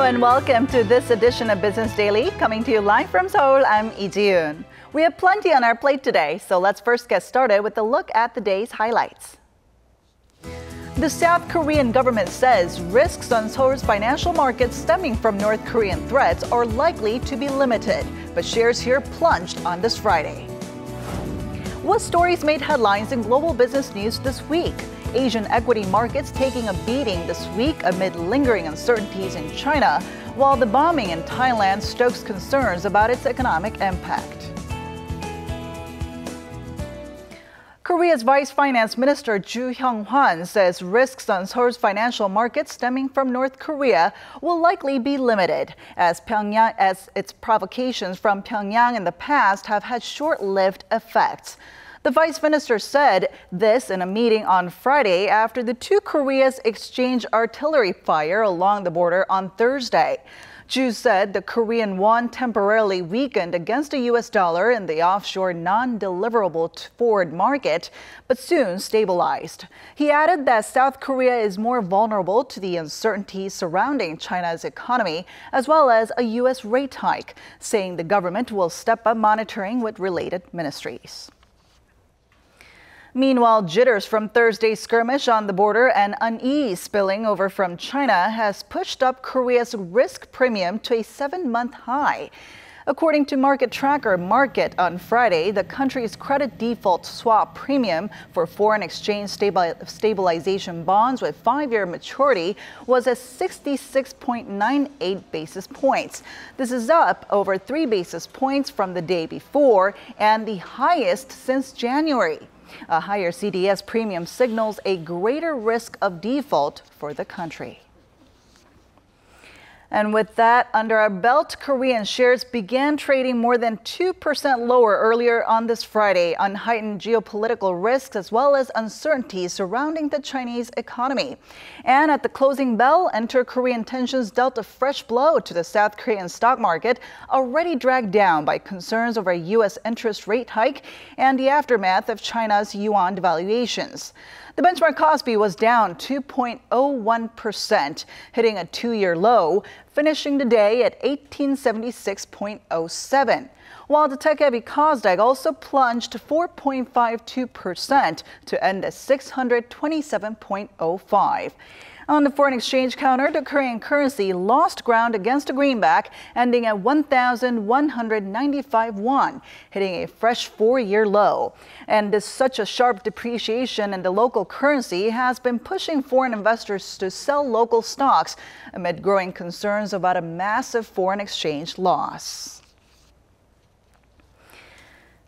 and welcome to this edition of Business Daily. Coming to you live from Seoul, I'm Lee Ji-yoon. We have plenty on our plate today, so let's first get started with a look at the day's highlights. The South Korean government says risks on Seoul's financial markets stemming from North Korean threats are likely to be limited, but shares here plunged on this Friday. What stories made headlines in global business news this week? Asian equity markets taking a beating this week amid lingering uncertainties in China, while the bombing in Thailand stokes concerns about its economic impact. Korea's Vice Finance Minister Ju Hyung-hwan says risks on Seoul's financial markets stemming from North Korea will likely be limited, as its provocations from Pyongyang in the past have had short-lived effects. The vice minister said this in a meeting on Friday after the two Koreas exchanged artillery fire along the border on Thursday. Ju said the Korean won temporarily weakened against the U.S. dollar in the offshore non-deliverable forward market, but soon stabilized. He added that South Korea is more vulnerable to the uncertainties surrounding China's economy, as well as a U.S. rate hike, saying the government will step up monitoring with related ministries. Meanwhile, jitters from Thursday's skirmish on the border and unease spilling over from China has pushed up Korea's risk premium to a 7-month high. According to market tracker Market on Friday, the country's credit default swap premium for foreign exchange stabilization bonds with 5-year maturity was at 66.98 basis points. This is up over 3 basis points from the day before and the highest since January. A higher CDS premium signals a greater risk of default for the country. And with that under our belt, Korean shares began trading more than 2% lower earlier on this Friday on heightened geopolitical risks as well as uncertainties surrounding the Chinese economy. And at the closing bell, inter-Korean tensions dealt a fresh blow to the South Korean stock market, already dragged down by concerns over a U.S. interest rate hike and the aftermath of China's yuan devaluations. The benchmark Kospi was down 2.01%, hitting a 2-year low, finishing the day at 1876.07. While the tech-heavy Kosdaq also plunged 4.52% to end at 627.05. On the foreign exchange counter, the Korean currency lost ground against the greenback, ending at 1,195 won, hitting a fresh 4-year low. And such a sharp depreciation in the local currency has been pushing foreign investors to sell local stocks amid growing concerns about a massive foreign exchange loss.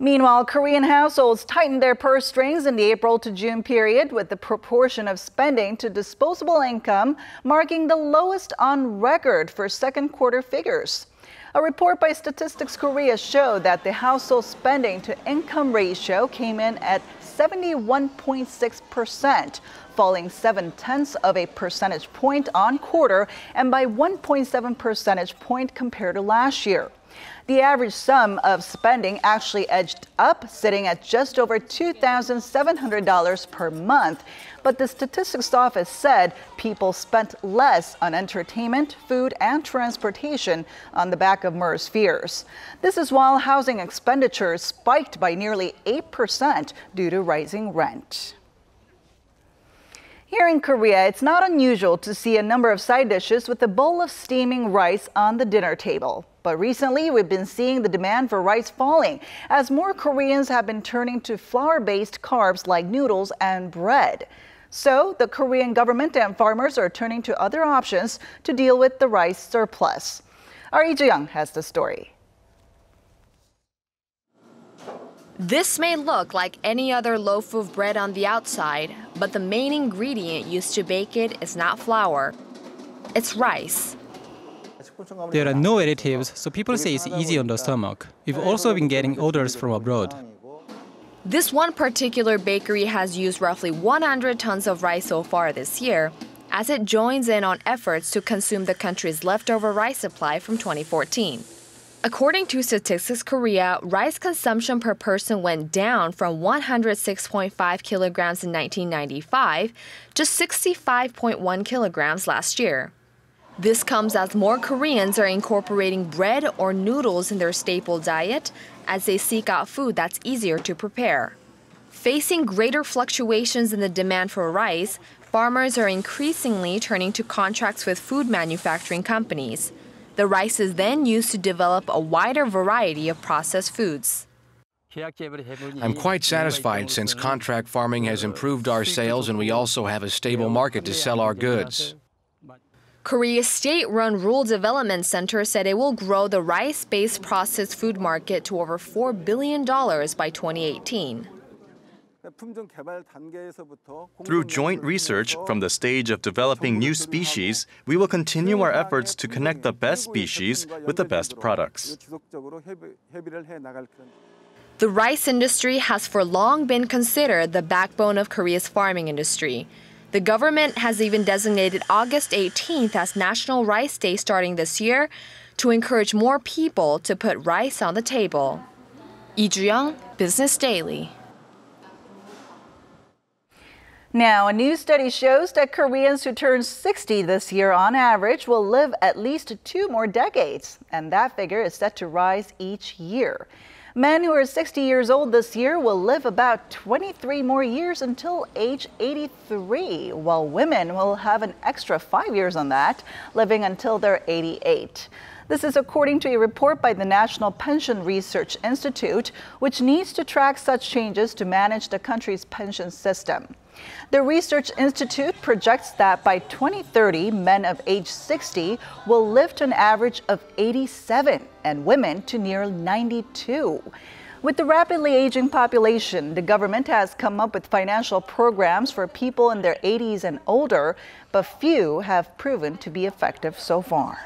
Meanwhile, Korean households tightened their purse strings in the April to June period, with the proportion of spending to disposable income marking the lowest on record for second quarter figures. A report by Statistics Korea showed that the household spending to income ratio came in at 71.6%, falling 0.7 of a percentage point on quarter and by 1.7 percentage point compared to last year. The average sum of spending actually edged up, sitting at just over $2,700 per month. But the statistics office said people spent less on entertainment, food, and transportation on the back of MERS fears. This is while housing expenditures spiked by nearly 8% due to rising rent. Here in Korea, it's not unusual to see a number of side dishes with a bowl of steaming rice on the dinner table. But recently, we've been seeing the demand for rice falling as more Koreans have been turning to flour-based carbs like noodles and bread. So the Korean government and farmers are turning to other options to deal with the rice surplus. Our Lee Ji-young has the story. This may look like any other loaf of bread on the outside, but the main ingredient used to bake it is not flour. It's rice. There are no additives, so people say it's easy on the stomach. We've also been getting orders from abroad. This one particular bakery has used roughly 100 tons of rice so far this year, as it joins in on efforts to consume the country's leftover rice supply from 2014. According to Statistics Korea, rice consumption per person went down from 106.5 kilograms in 1995 to 65.1 kilograms last year. This comes as more Koreans are incorporating bread or noodles in their staple diet as they seek out food that's easier to prepare. Facing greater fluctuations in the demand for rice, farmers are increasingly turning to contracts with food manufacturing companies. The rice is then used to develop a wider variety of processed foods. I'm quite satisfied since contract farming has improved our sales and we also have a stable market to sell our goods. Korea's state-run Rural Development Center said it will grow the rice-based processed food market to over $4 billion by 2018. Through joint research from the stage of developing new species, we will continue our efforts to connect the best species with the best products. The rice industry has for long been considered the backbone of Korea's farming industry. The government has even designated August 18th as National Rice Day starting this year to encourage more people to put rice on the table. Lee Ju-young, Business Daily. Now, a new study shows that Koreans who turn 60 this year on average will live at least 2 more decades, and that figure is set to rise each year. Men who are 60 years old this year will live about 23 more years until age 83, while women will have an extra 5 years on that, living until they're 88. This is according to a report by the National Pension Research Institute, which needs to track such changes to manage the country's pension system. The Research Institute projects that by 2030, men of age 60 will live to an average of 87 and women to near 92. With the rapidly aging population, the government has come up with financial programs for people in their 80s and older, but few have proven to be effective so far.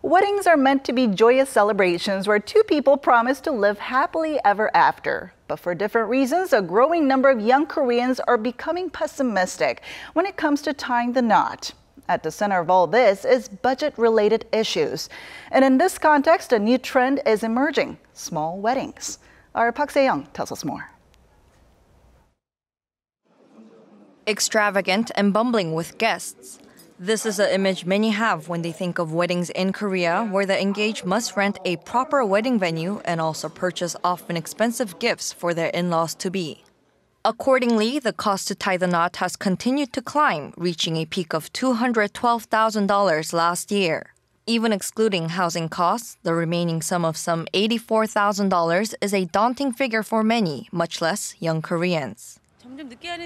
Weddings are meant to be joyous celebrations where 2 people promise to live happily ever after. But for different reasons, a growing number of young Koreans are becoming pessimistic when it comes to tying the knot. At the center of all this is budget-related issues. And in this context, a new trend is emerging: small weddings. Our Park Se-young tells us more. Extravagant and bumbling with guests. This is the image many have when they think of weddings in Korea, where the engaged must rent a proper wedding venue and also purchase often expensive gifts for their in-laws-to-be. Accordingly, the cost to tie the knot has continued to climb, reaching a peak of $212,000 last year. Even excluding housing costs, the remaining sum of some $84,000 is a daunting figure for many, much less young Koreans.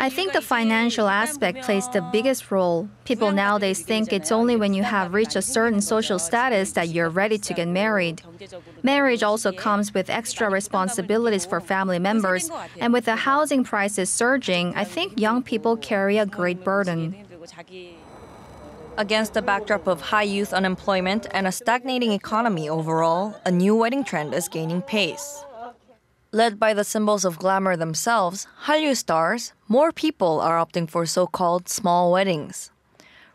I think the financial aspect plays the biggest role. People nowadays think it's only when you have reached a certain social status that you're ready to get married. Marriage also comes with extra responsibilities for family members, and with the housing prices surging, I think young people carry a great burden. Against the backdrop of high youth unemployment and a stagnating economy overall, a new wedding trend is gaining pace. Led by the symbols of glamour themselves, Hallyu stars, more people are opting for so-called small weddings.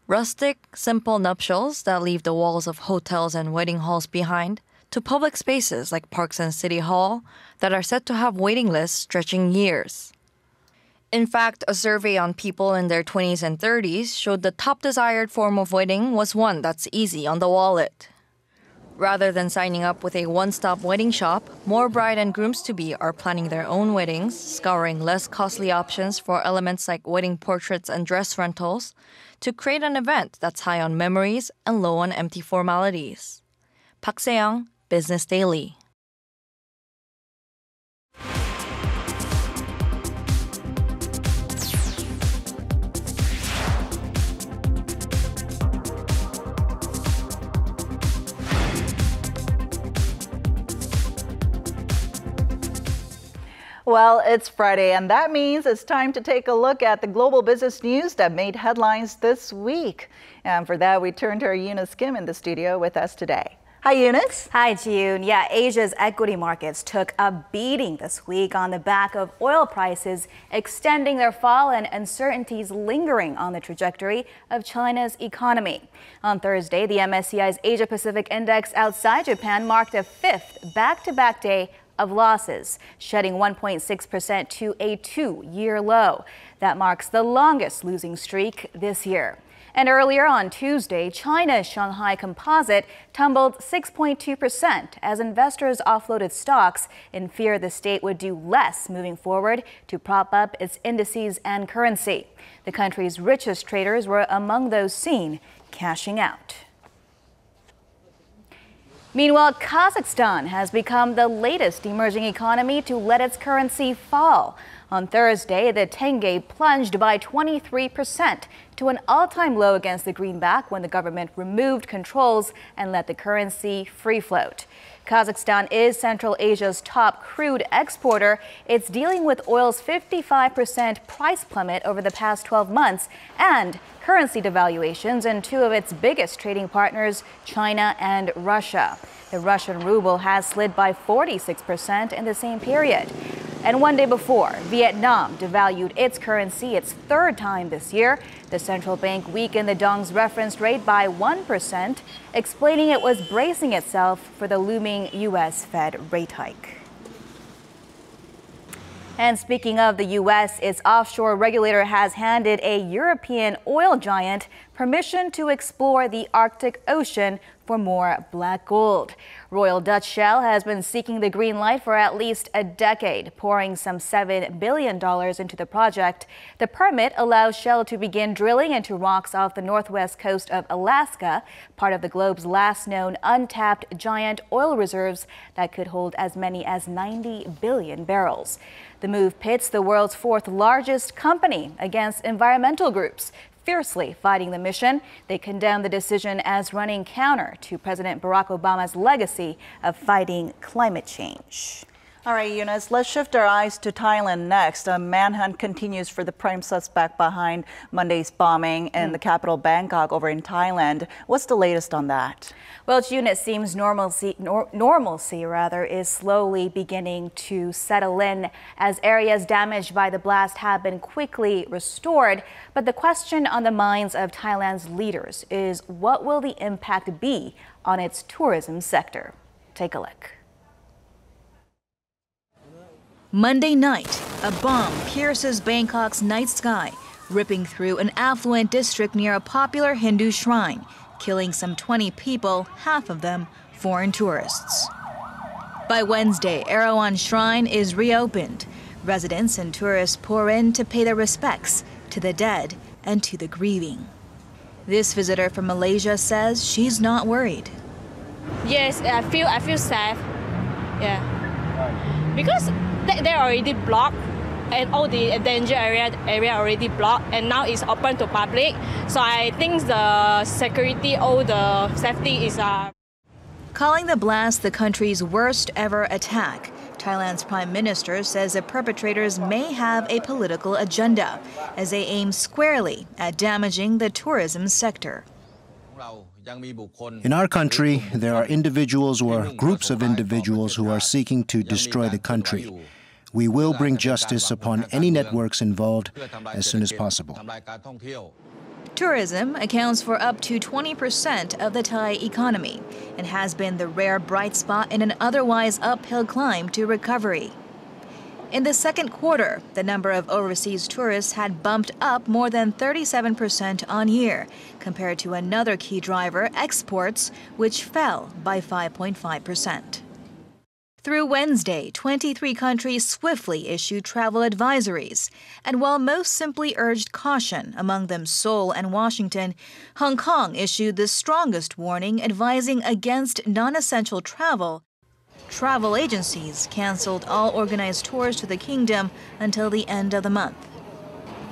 Rustic, simple nuptials that leave the walls of hotels and wedding halls behind, to public spaces like parks and city hall that are said to have waiting lists stretching years. In fact, a survey on people in their 20s and 30s showed the top desired form of wedding was one that's easy on the wallet. Rather than signing up with a one-stop wedding shop, more bride and grooms-to-be are planning their own weddings, scouring less costly options for elements like wedding portraits and dress rentals, to create an event that's high on memories and low on empty formalities. Park Se-young, Business Daily. Well, it's Friday, and that means it's time to take a look at the global business news that made headlines this week. And for that, we turn to our Eunice Kim in the studio with us today. Hi, Eunice. Hi, Ji-yoon. Yeah, Asia's equity markets took a beating this week on the back of oil prices extending their fall and uncertainties lingering on the trajectory of China's economy. On Thursday, the MSCI's Asia-Pacific Index outside Japan marked a 5th back-to-back day of losses, shedding 1.6% to a 2-year low. That marks the longest losing streak this year. And earlier on Tuesday, China's Shanghai Composite tumbled 6.2% as investors offloaded stocks in fear the state would do less moving forward to prop up its indices and currency. The country's richest traders were among those seen cashing out. Meanwhile, Kazakhstan has become the latest emerging economy to let its currency fall. On Thursday, the tenge plunged by 23% to an all-time low against the greenback when the government removed controls and let the currency free float. Kazakhstan is Central Asia's top crude exporter. It's dealing with oil's 55% price plummet over the past 12 months and currency devaluations in two of its biggest trading partners, China and Russia. The Russian ruble has slid by 46% in the same period. And one day before, Vietnam devalued its currency its third time this year. The central bank weakened the dong's reference rate by 1%, explaining it was bracing itself for the looming U.S. Fed rate hike. And speaking of the U.S., its offshore regulator has handed a European oil giant permission to explore the Arctic Ocean for more black gold. Royal Dutch Shell has been seeking the green light for at least a decade, pouring some $7 billion into the project. The permit allows Shell to begin drilling into rocks off the northwest coast of Alaska, part of the globe's last known untapped giant oil reserves that could hold as many as 90 billion barrels. The move pits the world's fourth largest company against environmental groups fiercely fighting the mission. They condemn the decision as running counter to President Barack Obama's legacy of fighting climate change. All right, Eunice, let's shift our eyes to Thailand next. A manhunt continues for the prime suspect behind Monday's bombing in the capital Bangkok over in Thailand. What's the latest on that? Well, June, it seems normalcy is slowly beginning to settle in as areas damaged by the blast have been quickly restored. But the question on the minds of Thailand's leaders is, what will the impact be on its tourism sector? Take a look. Monday night, a bomb pierces Bangkok's night sky, ripping through an affluent district near a popular Hindu shrine, killing some 20 people, half of them foreign tourists. By Wednesday, Erawan Shrine is reopened. Residents and tourists pour in to pay their respects to the dead and to the grieving. This visitor from Malaysia says she's not worried. Yes, I feel safe. Yeah, because they're already blocked and all the danger area already blocked, and now it's open to public. So I think the security, all the safety is. Calling the blast the country's worst ever attack, Thailand's prime minister says the perpetrators may have a political agenda as they aim squarely at damaging the tourism sector. In our country, there are individuals or groups of individuals who are seeking to destroy the country. We will bring justice upon any networks involved as soon as possible. Tourism accounts for up to 20% of the Thai economy and has been the rare bright spot in an otherwise uphill climb to recovery. In the second quarter, the number of overseas tourists had bumped up more than 37% on year, compared to another key driver, exports, which fell by 5.5%. Through Wednesday, 23 countries swiftly issued travel advisories. And while most simply urged caution, among them Seoul and Washington, Hong Kong issued the strongest warning advising against non-essential travel. Travel agencies canceled all organized tours to the kingdom until the end of the month.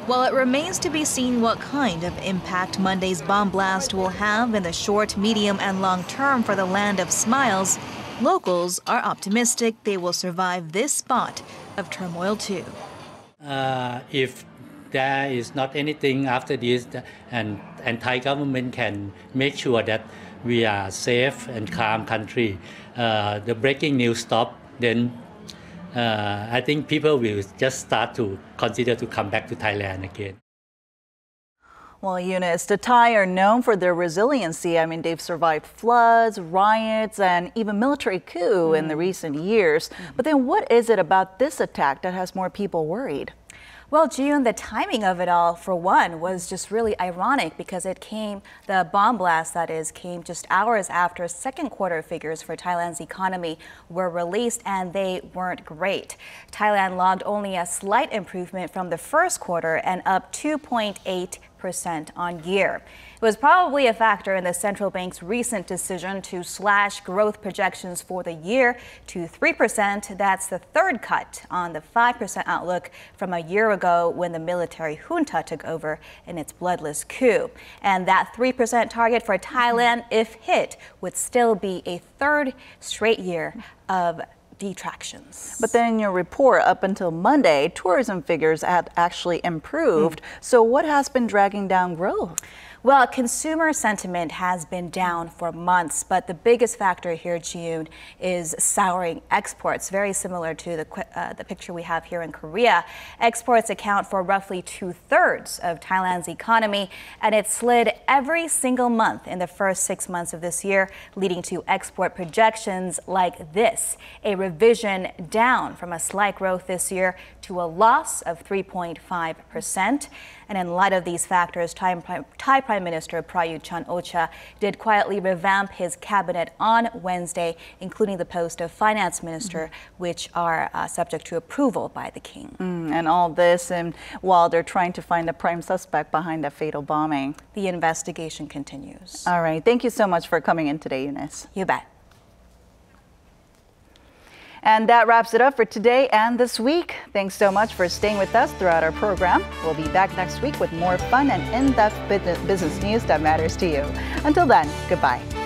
While it remains to be seen what kind of impact Monday's bomb blast will have in the short, medium, and long term for the land of smiles, locals are optimistic they will survive this spot of turmoil too. If there is not anything after this, and Thai government can make sure that we are safe and calm country, the breaking news stop, then I think people will just start to consider to come back to Thailand again. Well, Eunice, the Thai are known for their resiliency. I mean, they've survived floods, riots, and even military coup in the recent years. But then what is it about this attack that has more people worried? Well, June, the timing of it all, for one, was just really ironic because the bomb blast, that is, came just hours after second quarter figures for Thailand's economy were released, and they weren't great. Thailand logged only a slight improvement from the first quarter and up 2.8% on year. It was probably a factor in the central bank's recent decision to slash growth projections for the year to 3%. That's the third cut on the 5% outlook from a year ago when the military junta took over in its bloodless coup. And that 3% target for Thailand, if hit, would still be a third straight year of detractions. But then in your report, up until Monday, tourism figures had actually improved. So what has been dragging down growth? Well, consumer sentiment has been down for months, but the biggest factor here, June, is souring exports, very similar to the picture we have here in Korea. Exports account for roughly 2/3 of Thailand's economy, and it slid every single month in the first 6 months of this year, leading to export projections like this, a revision down from a slight growth this year to a loss of 3.5%. And in light of these factors, Thai Prime Minister Prayut Chan-o-cha did quietly revamp his cabinet on Wednesday, including the post of finance minister, which are subject to approval by the king. And all this, and while they're trying to find the prime suspect behind the fatal bombing. The investigation continues. All right. Thank you so much for coming in today, Eunice. You bet. And that wraps it up for today and this week. Thanks so much for staying with us throughout our program. We'll be back next week with more fun and in-depth business news that matters to you. Until then, goodbye.